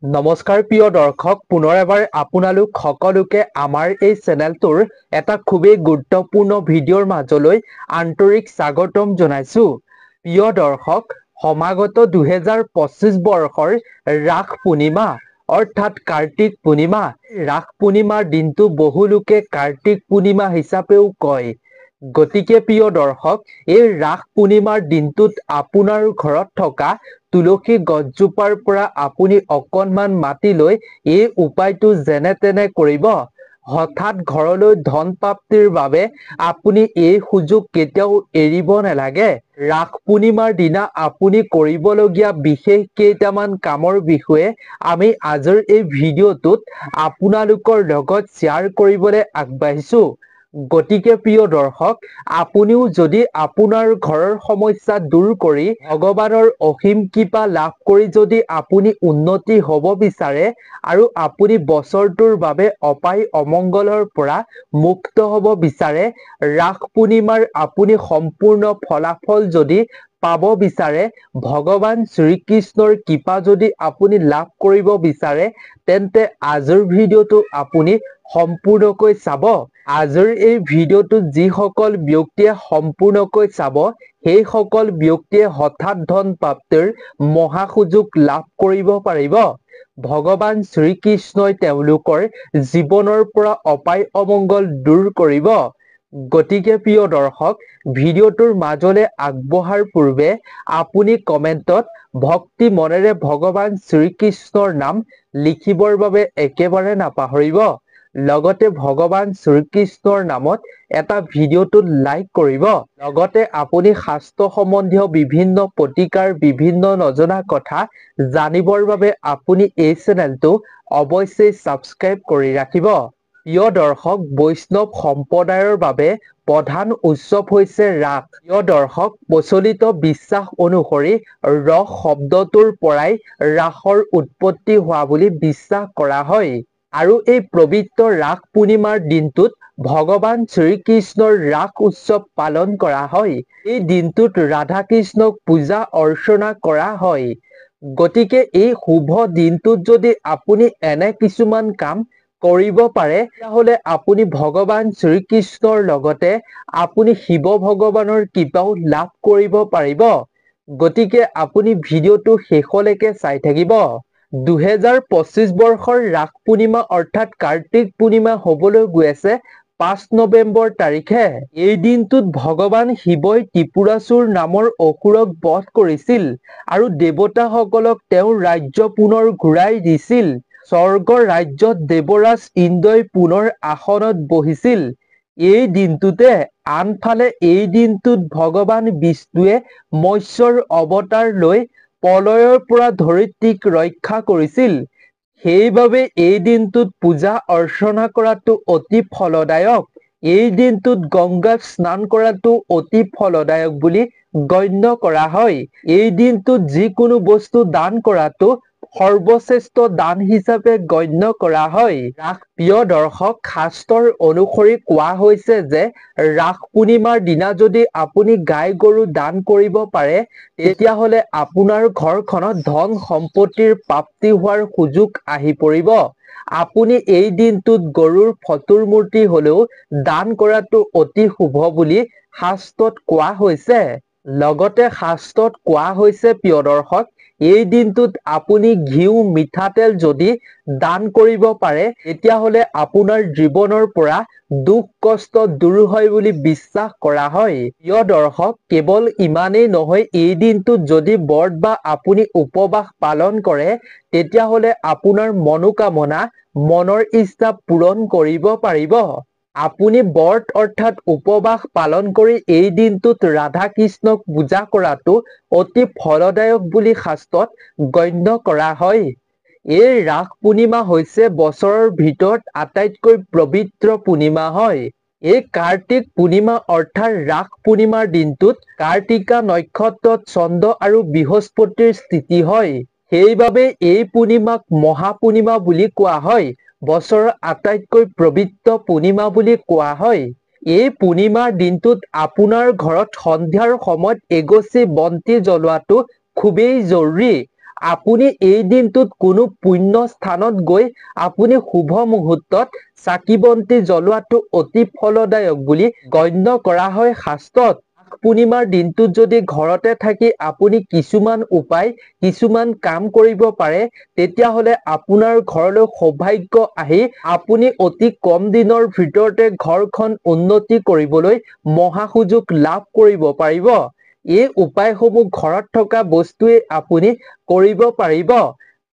নমস্কাৰ প্ৰিয় দৰ্শক, পুনৰ এবাৰ আপোনালোক সকলোকে আমাৰ এই চেনেলটোৰ এটা খুবেই গুৰুত্বপূৰ্ণ ভিডিঅ'ৰ মাজলৈ আন্তৰিক স্বাগতম জনাইছো। প্ৰিয় দৰ্শক, সমাগত 2025 বৰ্ষৰ ৰাস পূৰ্ণিমা অৰ্থাৎ কাৰ্তিক পূৰ্ণিমা। ৰাস পূৰ্ণিমাৰ দিনটো বহু লোকে কাৰ্তিক পূৰ্ণিমা হিচাপেও কয়। গতিকে প্ৰিয় দৰ্শক, এই ৰাস পূৰ্ণিমাৰ দিনটোত আপোনাৰ ঘৰত থকা তুলসী গছজোপাৰ পৰা আপুনি অকণমান মাটি লৈ এই উপায়টো যেনে তেনে কৰিব। হঠাৎ ঘৰলৈ ধন প্ৰাপ্তিৰ বাবে আপুনি এই সুযোগ কেতিয়াও এৰিব নালাগে। ৰাস পূৰ্ণিমাৰ দিনা আপুনি কৰিবলগীয়া বিশেষ কেইটামান কামৰ বিষয়ে আমি আজিৰ এই ভিডিঅ'টোত আপোনালোকৰ লগত শ্বেয়াৰ কৰিবলৈ আগবাঢ়িছো। গতিকে প্ৰিয় দৰ্শক, আপুনিও যদি আপোনাৰ ঘৰৰ সমস্যা দূৰ কৰি ভগৱানৰ অসীম কৃপা লাভ কৰি যদি আপুনি উন্নতি হ'ব বিচাৰে আৰু আপুনি বছৰটোৰ বাবে অপায় অমংগলৰ পৰা মুক্ত হ'ব বিচাৰে, ৰাস পূৰ্ণিমাৰ আপুনি সম্পূৰ্ণ ফলাফল যদি পাব বিচাৰে, ভগৱান শ্ৰীকৃষ্ণৰ কৃপা যদি আপুনি লাভ কৰিব বিচাৰে, তেন্তে আজিৰ ভিডিঅ'টো আপুনি সম্পূৰ্ণকৈ চাব। আজিৰ এই ভিডিঅ'টোত যিসকল ব্যক্তিয়ে সম্পূৰ্ণকৈ চাব, সেই সকল ব্যক্তিয়ে হঠাৎ ধন প্ৰাপ্তিৰ মহা সুযোগ লাভ কৰিব পাৰিব। ভগৱান শ্ৰীকৃষ্ণই তেওঁলোকৰ জীৱনৰ পৰা অপায় অমংগল দূৰ কৰিব। গতিকে প্ৰিয় দৰ্শক, ভিডিঅ'টোৰ মাজলৈ আগবঢ়াৰ পূৰ্বে আপুনি কমেণ্টত ভক্তি মনেৰে ভগৱান শ্ৰীকৃষ্ণৰ নাম লিখিবৰ বাবে একেবাৰে নাপাহৰিব। লগতে ভগৱান শ্ৰীকৃষ্ণৰ নামত এটা ভিডিঅ'টোত লাইক কৰিব। লগতে আপুনি শাস্ত্ৰ সম্বন্ধীয় বিভিন্ন প্ৰতিকাৰ, বিভিন্ন নজনা কথা জানিবৰ বাবে আপুনি এই চেনেলটো অৱশ্যেই ছাবস্ক্ৰাইব কৰি ৰাখিব। প্ৰিয় দৰ্শক, বৈষ্ণৱ সম্প্ৰদায়ৰ বাবে প্ৰধান উৎসৱ হৈছে ৰাস। প্ৰিয় দৰ্শক, প্ৰচলিত বিশ্বাস অনুসৰি ৰস শব্দটোৰ পৰাই ৰাসৰ উৎপত্তি হোৱা বুলি বিশ্বাস কৰা হয়। আৰু এই পবিত্ৰ ৰাস পূৰ্ণিমাৰ দিনটোত ভগৱান শ্ৰীকৃষ্ণৰ ৰাস উৎসৱ পালন কৰা হয়। এই দিনটোত ৰাধা কৃষ্ণক পূজা অৰ্চনা কৰা হয়। গতিকে এই শুভ দিনটোত যদি আপুনি এনে কিছুমান কাম কৰিব পাৰে, তেতিয়াহ'লে আপুনি ভগৱান শ্ৰীকৃষ্ণৰ লগতে আপুনি শিৱ ভগৱানৰ কৃপাও লাভ কৰিব পাৰিব। গতিকে আপুনি ভিডিঅ'টো শেষলৈকে চাই থাকিব। 2025 বৰ্ষৰ ৰাস পূৰ্ণিমা অৰ্থাৎ কাৰ্তিক পূৰ্ণিমা হ'বলৈ গৈ আছে 5 নৱেম্বৰ তাৰিখে। এই দিনটোত ভগৱান শিৱই ত্ৰিপুৰাসুৰ নামৰ অসুৰক বধ কৰিছিল আৰু দেৱতাসকলক তেওঁৰ ৰাজ্য পুনৰ ঘূৰাই দিছিল। স্বৰ্গৰ ৰাজ্যত দেৱৰাজ ইন্দ্ৰই পুনৰ আসনত বহিছিল। এই দিনটোতে আনফালে এই দিনটোত ভগৱান বিষ্ণুৱে মৎস্যৰ অৱতাৰ লৈ প্ৰলয়ৰ পৰা ধৰিত্ৰীক ৰক্ষা কৰিছিল। সেইবাবে এই দিনটোত পূজা অৰ্চনা কৰাটো অতি ফলদায়ক। এই দিনটোত গংগাত স্নান কৰাটো অতি ফলদায়ক বুলি গণ্য কৰা হয়। এই দিনটোত যিকোনো বস্তু দান কৰাটো সৰ্বশ্ৰেষ্ঠ দান হিচাপে গণ্য কৰা হয়। প্ৰিয় দৰ্শক, শাস্ত্ৰৰ অনুসৰি কোৱা হৈছে যে ৰাস পূৰ্ণিমাৰ দিনা যদি আপুনি গাই গৰু দান কৰিব পাৰে, তেতিয়াহ'লে আপোনাৰ ঘৰখনত ধন সম্পত্তিৰ প্ৰাপ্তি হোৱাৰ সুযোগ আহি পৰিব। আপুনি এই দিনটোত গৰুৰ ফটোৰ মূৰ্তি হ'লেও দান কৰাটো অতি শুভ বুলি শাস্ত্ৰত কোৱা হৈছে। লগতে শাস্ত্ৰত কোৱা হৈছে প্ৰিয় দৰ্শক, এই দিনটোত আপুনি ঘিউ, মিঠাতেল যদি দান কৰিব পাৰে, তেতিয়াহ'লে আপোনাৰ জীৱনৰ পৰা দুখ কষ্ট দূৰ হয় বুলি বিশ্বাস কৰা হয়। প্ৰিয় দৰ্শক, কেৱল ইমানেই নহয়, এই দিনটোত যদি ব্ৰত বা আপুনি উপবাস পালন কৰে, তেতিয়াহ'লে আপোনাৰ মনোকামনা, মনৰ ইচ্ছা পূৰণ কৰিব পাৰিব। আপুনি ব্ৰত অৰ্থাৎ উপবাস পালন কৰি এই দিনটোত ৰাধা কৃষ্ণক পূজা কৰাটো অতি ফলদায়ক বুলি শাস্ত্ৰত গণ্য কৰা হয়। এই ৰাস পূৰ্ণিমা হৈছে বছৰৰ ভিতৰত আটাইতকৈ পবিত্ৰ পূৰ্ণিমা হয়। এই কাৰ্তিক পূৰ্ণিমা অৰ্থাৎ ৰাস পূৰ্ণিমাৰ দিনটোত কাৰ্তিকা নক্ষত্ৰত চন্দ্ৰ আৰু বৃহস্পতিৰ স্থিতি হয়। সেইবাবে এই পূৰ্ণিমাক মহাপূৰ্ণিমা বুলি কোৱা হয়। বছৰৰ আটাইতকৈ পবিত্ৰ পূৰ্ণিমা বুলি কোৱা হয়। এই পূৰ্ণিমাৰ দিনটোত আপোনাৰ ঘৰত সন্ধিয়াৰ সময়ত এগছি বন্তি জ্বলোৱাটো খুবেই জৰুৰী। আপুনি এই দিনটোত কোনো পুণ্য স্থানত গৈ আপুনি শুভ মুহূৰ্তত চাকি বন্তি জ্বলোৱাটো অতি ফলদায়ক বুলি গণ্য কৰা হয় শাস্ত্ৰত। পূৰ্ণিমাৰ দিনটোত যদি ঘৰতে থাকি আপুনি কিছুমান উপায় কিছুমান কাম কৰিব পাৰে তেতিয়াহ'লে আপোনাৰ ঘৰলৈ সৌভাগ্য আহি আপুনি অতি কম দিনৰ ভিতৰতে ঘৰখন উন্নতি কৰিবলৈ মহা সুযোগ লাভ কৰিব পাৰিব। এই উপায়সমূহ ঘৰত থকা বস্তুৱে আপুনি কৰিব পাৰিব।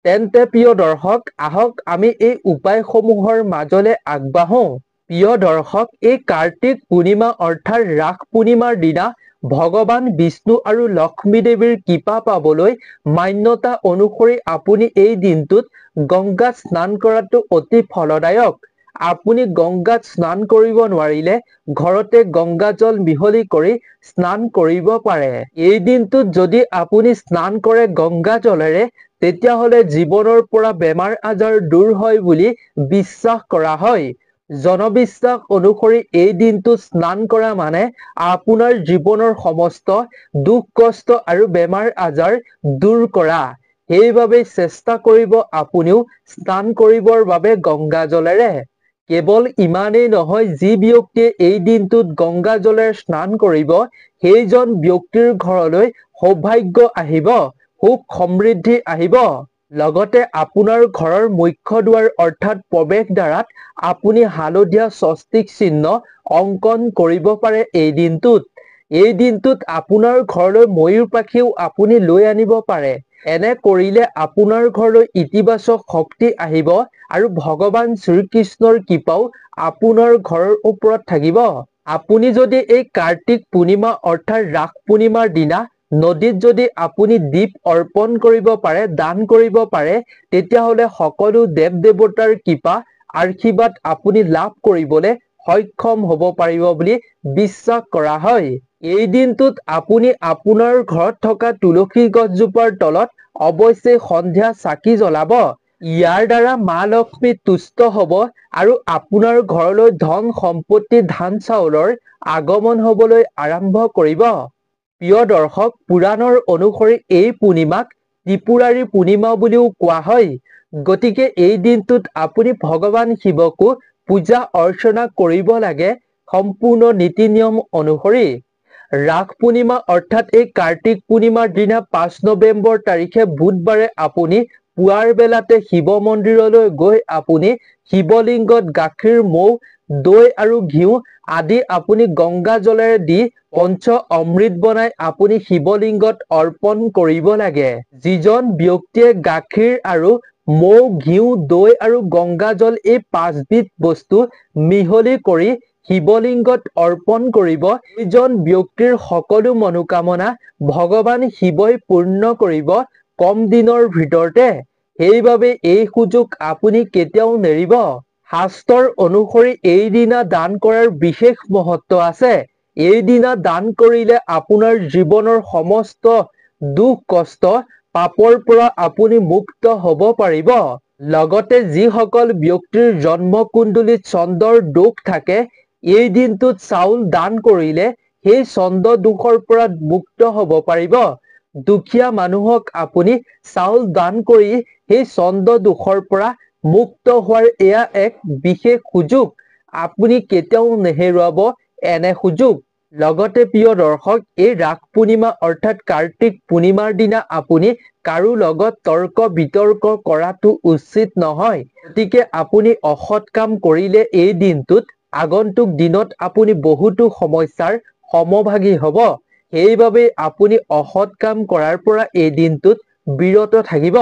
তেন্তে প্ৰিয় দৰ্শক, আহক আমি এই উপায়সমূহৰ মাজলৈ আগবাঢ়ো। প্ৰিয় দৰ্শক, এই কাৰ্তিক পূৰ্ণিমা অৰ্থাৎ ৰাস পূৰ্ণিমাৰ দিনা ভগৱান বিষ্ণু আৰু লক্ষ্মী দেৱীৰ কৃপা পাবলৈ মান্যতা অনুসৰি আপুনি এই দিনটোত গংগাত স্নান কৰাটো অতি ফলদায়ক। আপুনি গংগাত স্নান কৰিব নোৱাৰিলে ঘৰতে গংগা জল মিহলি কৰি স্নান কৰিব পাৰে। এই দিনটোত যদি আপুনি স্নান কৰে গংগা জলেৰে তেতিয়াহ'লে জীৱনৰ পৰা বেমাৰ আজাৰ দূৰ হয় বুলি বিশ্বাস কৰা হয়। জনবিশ্বাস অনুসৰি এই দিনটোত স্নান কৰা মানে আপোনাৰ জীৱনৰ সমস্ত দুখ কষ্ট আৰু বেমাৰ আজাৰ দূৰ কৰা। সেইবাবে চেষ্টা কৰিব আপুনিও স্নান কৰিবৰ বাবে গংগা জলেৰে। কেৱল ইমানেই নহয়, যি ব্যক্তিয়ে এই দিনটোত গংগা জলেৰে স্নান কৰিব সেইজন ব্যক্তিৰ ঘৰলৈ সৌভাগ্য আহিব, সুখ সমৃদ্ধি আহিব। লগতে আপোনাৰ ঘৰৰ মুখ্য দুৱাৰ অৰ্থাৎ প্ৰৱেশ দ্বাৰত আপুনি হালধীয়া স্বস্তিক চিহ্ন অংকন কৰিব পাৰে এই দিনটোত। এই দিনটোত আপোনাৰ ঘৰলৈ ময়ূৰ পাখিও আপুনি লৈ আনিব পাৰে। এনে কৰিলে আপোনাৰ ঘৰলৈ ইতিবাচক শক্তি আহিব আৰু ভগৱান শ্ৰীকৃষ্ণৰ কৃপাও আপোনাৰ ঘৰৰ ওপৰত থাকিব। আপুনি যদি এই কাৰ্তিক পূৰ্ণিমা অৰ্থাৎ ৰাস পূৰ্ণিমাৰ দিনা নদীত যদি আপুনি দীপ অৰ্পণ কৰিব পাৰে, দান কৰিব পাৰে, তেতিয়াহ'লে সকলো দেৱ দেৱতাৰ কৃপা আশীৰ্বাদ আপুনি লাভ কৰিবলৈ সক্ষম হ'ব পাৰিব বুলি বিশ্বাস কৰা হয়। এই দিনটোত আপুনি আপোনাৰ ঘৰত থকা তুলসী গছজোপাৰ তলত অৱশ্যেই সন্ধিয়া চাকি জ্বলাব। ইয়াৰ দ্বাৰা মা লক্ষ্মী তুষ্ট হ'ব আৰু আপোনাৰ ঘৰলৈ ধন সম্পত্তি ধান চাউলৰ আগমন হ'বলৈ আৰম্ভ কৰিব। প্ৰিয় দৰ্শক, পুৰাণৰ অনুসৰি এই পূৰ্ণিমাক ত্ৰিপুৰাৰী পূৰ্ণিমা বুলিও কোৱা হয়। গতিকে এই দিনটোত আপুনি ভগৱান শিৱকো পূজা অৰ্চনা কৰিব লাগে সম্পূৰ্ণ নীতি নিয়ম অনুসৰি। ৰাস পূৰ্ণিমা অৰ্থাৎ এই কাৰ্তিক পূৰ্ণিমাৰ দিনা 5 নৱেম্বৰ তাৰিখে বুধবাৰে আপুনি পুৱাৰ বেলাতে শিৱ মন্দিৰলৈ গৈ আপুনি শিৱলিংগত গাখীৰ, মৌ, দৈ আৰু ঘিউ আদি আপুনি গংগা জলেৰে দি পঞ্চ অমৃত বনাই আপুনি শিৱলিংগত অৰ্পণ কৰিব লাগে। যিজন ব্যক্তিয়ে গাখীৰ আৰু মৌ, ঘিউ, দৈ আৰু গংগা জল এই 5 বিধ বস্তু মিহলি কৰি শিৱলিংগত অৰ্পণ কৰিব, এইজন ব্যক্তিৰ সকলো মনোকামনা ভগৱান শিৱই পূৰ্ণ কৰিব কম দিনৰ ভিতৰতে। সেইবাবে এই সুযোগ আপুনি কেতিয়াও নেৰিব। শাস্ত্ৰৰ অনুসৰি এই দিনা দান কৰাৰ বিশেষ মহত্ব আছে। এই দিনা দান কৰিলে আপোনাৰ জীৱনৰ সমস্ত দুখ কষ্ট পাপৰ পৰা আপুনি মুক্ত হ'ব পাৰিব। লগতে যিসকল ব্যক্তিৰ জন্ম কুণ্ডলীত চন্দ্ৰৰ দোষ থাকে এই দিনটোত চাউল দান কৰিলে সেই চন্দ্ৰ দোষৰ পৰা মুক্ত হ'ব পাৰিব। দুখীয়া মানুহক আপুনি চাউল দান কৰি সেই চন্দ্ৰ দোষৰ পৰা মুক্ত হোৱাৰ এয়া এক বিশেষ সুযোগ। আপুনি কেতিয়াও নেহেৰুৱাব এনে সুযোগ। লগতে প্ৰিয় দৰ্শক, এই ৰাস পূৰ্ণিমা অৰ্থাৎ কাৰ্তিক পূৰ্ণিমাৰ দিনা আপুনি কাৰো লগত তৰ্ক বিতৰ্ক কৰাটো উচিত নহয়। গতিকে আপুনি অসৎ কাম কৰিলে এই দিনটোত আগন্তুক দিনত আপুনি বহুতো সমস্যাৰ সমভাগী হ'ব। সেইবাবে আপুনি অসৎ কাম কৰাৰ পৰা এই দিনটোত বিৰত থাকিব।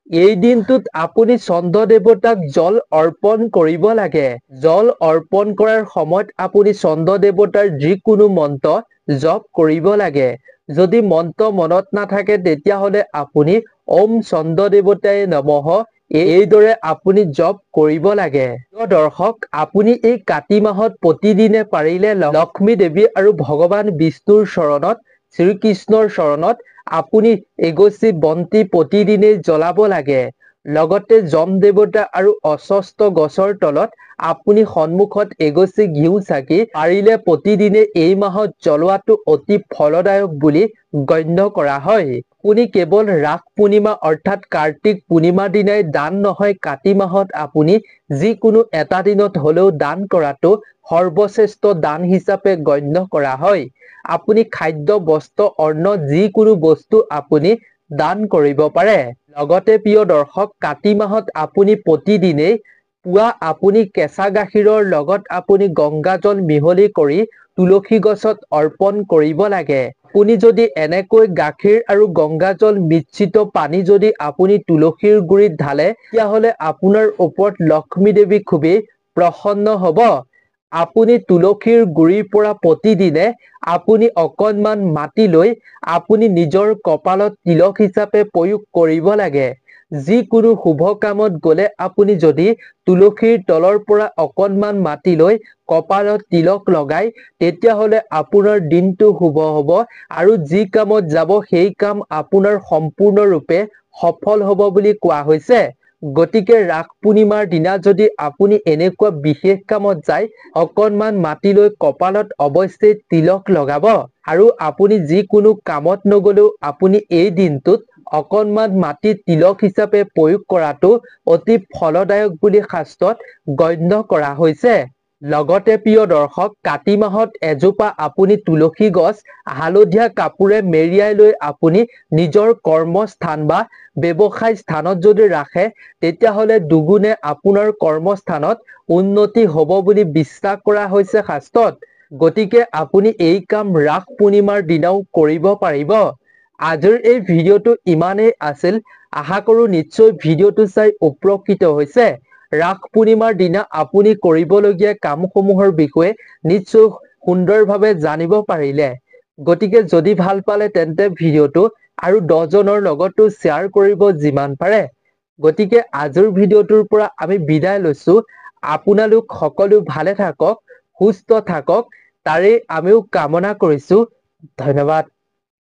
এই দিনটোত আপুনি চন্দ্ৰ দেৱতাক জল অৰ্পণ কৰিব লাগে। জল অৰ্পণ কৰাৰ সময়ত আপুনি চন্দ্ৰ দেৱতাৰ যিকোনো মন্ত্ৰ জপ কৰিব লাগে। যদি মন্ত্ৰ মনত নাথাকে তেতিয়াহ'লে আপুনি ওম চন্দ্ৰ দেৱতায়ে নমঃ এইদৰে আপুনি জপ কৰিব লাগে। প্ৰিয় দৰ্শক, আপুনি এই কাতি মাহত প্ৰতিদিনে পাৰিলে লক্ষ্মী দেৱী আৰু ভগৱান বিষ্ণুৰ চৰণত, শ্ৰীকৃষ্ণৰ চৰণত আপুনি এগছি বন্তি প্ৰতিদিনেই জ্বলাব লাগে। লগতে যম দেৱতা আৰু অশ্বস্থ গছৰ তলত আপুনি সন্মুখত এগছি ঘিউ চাকি পাৰিলে প্ৰতিদিনে এই মাহত জ্বলোৱাটো অতি ফলদায়ক বুলি গণ্য কৰা হয়। আপুনি কেৱল ৰাস পূৰ্ণিমা অৰ্থাৎ কাৰ্তিক পূৰ্ণিমা দিনাই দান নহয়, কাতি মাহত আপুনি যিকোনো এটা দিনত হলেও দান কৰাটো সৰ্বশ্ৰেষ্ঠ দান হিচাপে গণ্য কৰা হয়। আপুনি খাদ্য, বস্ত্ৰ, অন্ন যিকোনো বস্তু আপুনি দান কৰিব পাৰে। লগতে প্ৰিয় দৰ্শক, কাতি মাহত আপুনি প্ৰতিদিনেই পুৱা আপুনি কেঁচা গাখীৰৰ লগত আপুনি গংগাজল মিহলি কৰি তুলসী গছত অৰ্পণ কৰিব লাগে। আপুনি যদি এনেকৈ গাখীৰ আৰু গংগাজল মিশ্ৰিত পানী যদি আপুনি তুলসীৰ গুৰিত ঢালে, তেতিয়াহ'লে আপোনাৰ ওপৰত লক্ষ্মী দেৱী খুবেই প্ৰসন্ন হ'ব। আপুনি তুলসীৰ গুৰিৰ পৰা প্ৰতিদিনে আপুনি অকণমান মাটি লৈ আপুনি নিজৰ কপালত তিলক হিচাপে প্ৰয়োগ কৰিব লাগে। যিকোনো শুভ কামত গ'লে আপুনি যদি তুলসীৰ তলৰ পৰা অকণমান মাটি লৈ কপালত তিলক লগায়, তেতিয়াহ'লে আপোনাৰ দিনটো শুভ হ'ব আৰু যি কামত যাব সেই কাম আপোনাৰ সম্পূৰ্ণৰূপে সফল হ'ব বুলি কোৱা হৈছে। গতিকে ৰাস পূৰ্ণিমাৰ দিনা যদি আপুনি এনেকুৱা বিশেষ কামত যায়, অকণমান মাটি লৈ কপালত অৱশ্যেই তিলক লগাব। আৰু আপুনি যিকোনো কামত নগলেও আপুনি এই দিনটোত অকণমান মাটি তিলক হিচাপে প্ৰয়োগ কৰাটো অতি ফলদায়ক বুলি শাস্ত্ৰত গণ্য কৰা হৈছে। লগতে প্ৰিয় দৰ্শক, কাতি মাহত এজোপা আপুনি তুলসী গছ হালধীয়া কাপোৰে মেৰিয়াই লৈ আপুনি নিজৰ কৰ্মস্থান বা ব্যৱসায় স্থানত যদি ৰাখে, তেতিয়াহ'লে দুগুণে আপোনাৰ কৰ্মস্থানত উন্নতি হ'ব বুলি বিশ্বাস কৰা হৈছে শাস্ত্ৰত। গতিকে আপুনি এই কাম ৰাস পূৰ্ণিমাৰ দিনাও কৰিব পাৰিব। আজিৰ এই ভিডিঅ'টো ইমানেই আছিল। আশা কৰোঁ নিশ্চয় ভিডিঅ'টো চাই উপকৃত হৈছে। ৰাস পূৰ্ণিমাৰ দিনা আপুনি কৰিবলগীয়া কামসমূহৰ বিষয়ে নিশ্চয় সুন্দৰভাৱে জানিব পাৰিলে। গতিকে যদি ভাল পালে তেন্তে ভিডিঅ'টো আৰু 10 জনৰ লগতো শ্বেয়াৰ কৰিব যিমান পাৰে। গতিকে আজিৰ ভিডিঅ'টোৰ পৰা আমি বিদায় লৈছো। আপোনালোক সকলো ভালে থাকক, সুস্থ থাকক, তাৰেই আমিও কামনা কৰিছো। ধন্যবাদ।